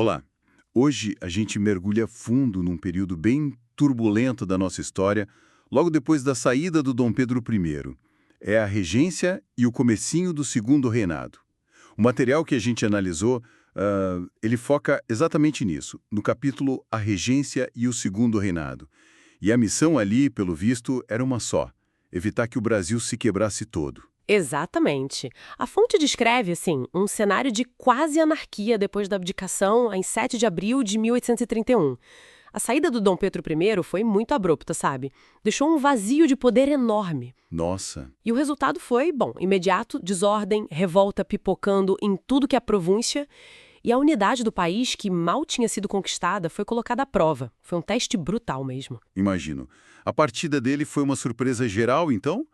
Olá, hoje a gente mergulha fundo num período bem turbulento da nossa história, logo depois da saída do Dom Pedro I. É a regência e o comecinho do Segundo Reinado. O material que a gente analisou, ele foca exatamente nisso, no capítulo A Regência e o Segundo Reinado. E a missão ali, pelo visto, era uma só: evitar que o Brasil se quebrasse todo. Exatamente. A fonte descreve, assim, um cenário de quase anarquia depois da abdicação em 7 de abril de 1831. A saída do Dom Pedro I foi muito abrupta, sabe? Deixou um vazio de poder enorme. Nossa, E o resultado foi, bom, imediato, desordem, revolta pipocando em tudo que é província, e a unidade do país, que mal tinha sido conquistada, foi colocada à prova. Foi um teste brutal mesmo. imagino. A partida dele foi uma surpresa geral, então?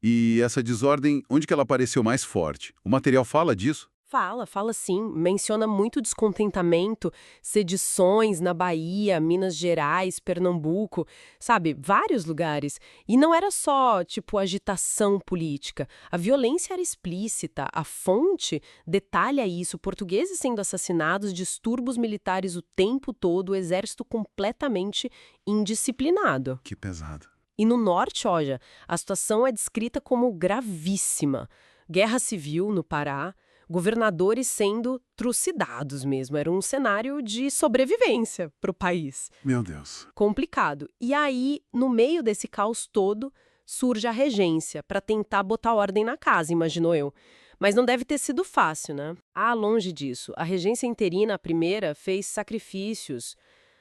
E essa desordem, onde que ela apareceu mais forte? O material fala disso? Fala sim. Menciona muito descontentamento, sedições na Bahia, Minas Gerais, Pernambuco, sabe, vários lugares. E não era só, tipo, agitação política. A violência era explícita. A fonte detalha isso: portugueses sendo assassinados, distúrbios militares o tempo todo, o exército completamente indisciplinado. Que pesado. E no norte, olha, a situação é descrita como gravíssima. Guerra civil no Pará, governadores sendo trucidados mesmo. Era um cenário de sobrevivência para o país. Meu Deus. Complicado. E aí, no meio desse caos todo, surge a regência para tentar botar ordem na casa, imagino eu. Mas não deve ter sido fácil, né? Ah, longe disso. A regência interina, a primeira, fez sacrifícios,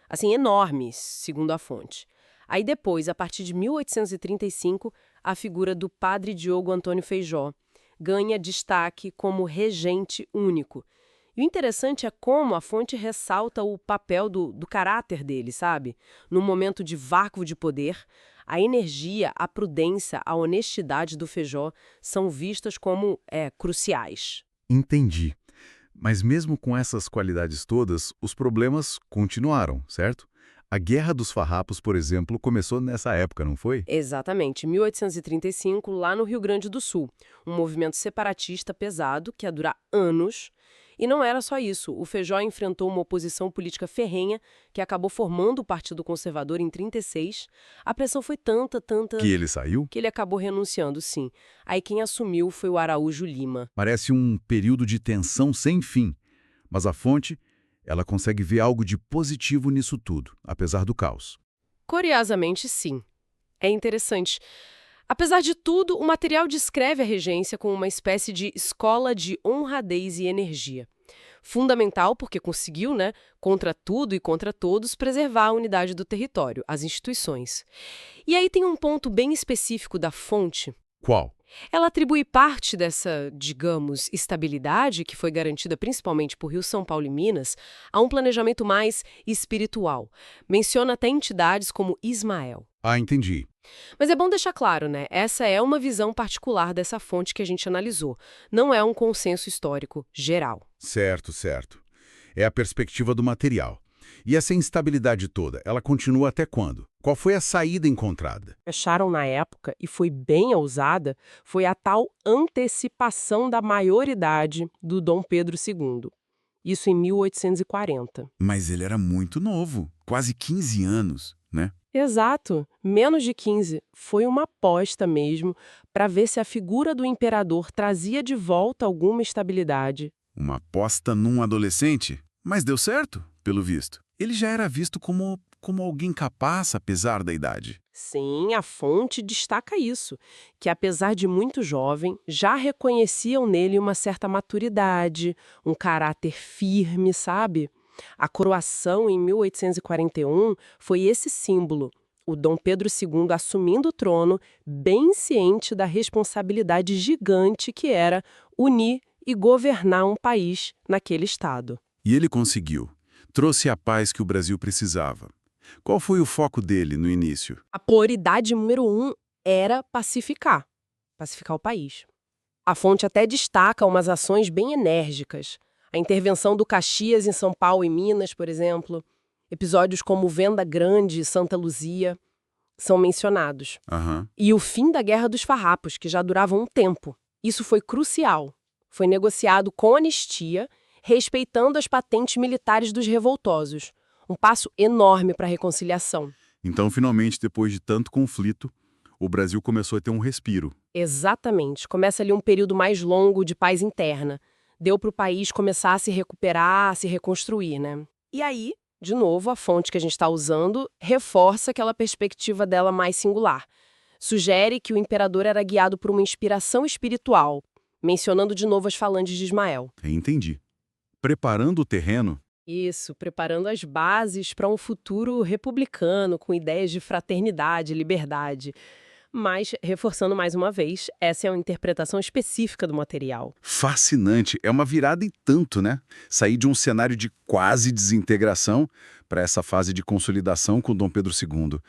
assim, enormes, segundo a fonte. Aí depois, a partir de 1835, a figura do padre Diogo Antônio Feijó ganha destaque como regente único. E o interessante é como a fonte ressalta o papel do caráter dele, sabe? Num momento de vácuo de poder, a energia, a prudência, a honestidade do Feijó são vistas como cruciais. Entendi. Mas mesmo com essas qualidades todas, os problemas continuaram, certo? A Guerra dos Farrapos, por exemplo, começou nessa época, não foi? Exatamente, 1835, lá no Rio Grande do Sul. Um movimento separatista pesado que ia durar anos. E não era só isso. O Feijó enfrentou uma oposição política ferrenha que acabou formando o Partido Conservador em 36. A pressão foi tanta, Que ele saiu? que ele acabou renunciando, sim. Aí quem assumiu foi o Araújo Lima. Parece um período de tensão sem fim. Mas a fonte, ela consegue ver algo de positivo nisso tudo, apesar do caos. Curiosamente, sim. É interessante. Apesar de tudo, o material descreve a regência como uma espécie de escola de honradez e energia. Fundamental porque conseguiu, né, contra tudo e contra todos, preservar a unidade do território, as instituições. E aí tem um ponto bem específico da fonte. Qual? Ela atribui parte dessa, digamos, estabilidade, que foi garantida principalmente por Rio, São Paulo e Minas, a um planejamento mais espiritual. Menciona até entidades como Ismael. Ah, entendi. Mas é bom deixar claro, né? Essa é uma visão particular dessa fonte que a gente analisou. Não é um consenso histórico geral. Certo, certo. É a perspectiva do material. E essa instabilidade toda, ela continua até quando? Qual foi a saída encontrada? Acharam na época, e foi bem ousada, foi a tal antecipação da maioridade do Dom Pedro II. Isso em 1840. Mas ele era muito novo, quase 15 anos, né? Exato, menos de 15. Foi uma aposta mesmo para ver se a figura do imperador trazia de volta alguma estabilidade. Uma aposta num adolescente? Mas deu certo, pelo visto. Ele já era visto como alguém capaz, apesar da idade. Sim, a fonte destaca isso, que apesar de muito jovem, já reconheciam nele uma certa maturidade, um caráter firme, sabe? A coroação em 1841 foi esse símbolo, o Dom Pedro II assumindo o trono, bem ciente da responsabilidade gigante que era unir e governar um país naquele estado. E ele conseguiu. Trouxe a paz que o Brasil precisava. Qual foi o foco dele no início? A prioridade número 1 era pacificar o país. A fonte até destaca umas ações bem enérgicas. A intervenção do Caxias em São Paulo e Minas, por exemplo. Episódios como Venda Grande e Santa Luzia são mencionados. Aham. E o fim da Guerra dos Farrapos, que já durava um tempo. Isso foi crucial. Foi negociado com anistia respeitando as patentes militares dos revoltosos. Um passo enorme para a reconciliação. Então, finalmente, depois de tanto conflito, o Brasil começou a ter um respiro. Exatamente. Começa ali um período mais longo de paz interna. Deu para o país começar a se recuperar, a se reconstruir, né? E aí, de novo, a fonte que a gente está usando reforça aquela perspectiva dela mais singular. Sugere que o imperador era guiado por uma inspiração espiritual, mencionando de novo as falanges de Ismael. Entendi. Preparando o terreno. Isso, preparando as bases para um futuro republicano, com ideias de fraternidade e liberdade. Mas, reforçando mais uma vez, essa é uma interpretação específica do material. Fascinante. É uma virada e tanto, né? Sair de um cenário de quase desintegração para essa fase de consolidação com Dom Pedro II.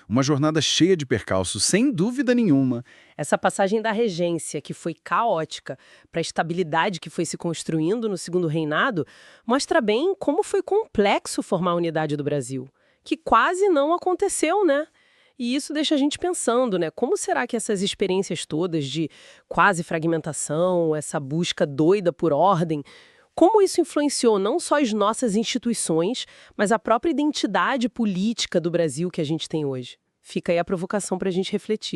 Uma jornada cheia de percalços, sem dúvida nenhuma. Essa passagem da regência, que foi caótica, para a estabilidade que foi se construindo no segundo reinado, mostra bem como foi complexo formar a unidade do Brasil, que quase não aconteceu, né? E isso deixa a gente pensando, né? Como será que essas experiências todas de quase fragmentação, essa busca doida por ordem, como isso influenciou não só as nossas instituições, mas a própria identidade política do Brasil que a gente tem hoje? Fica aí a provocação para a gente refletir.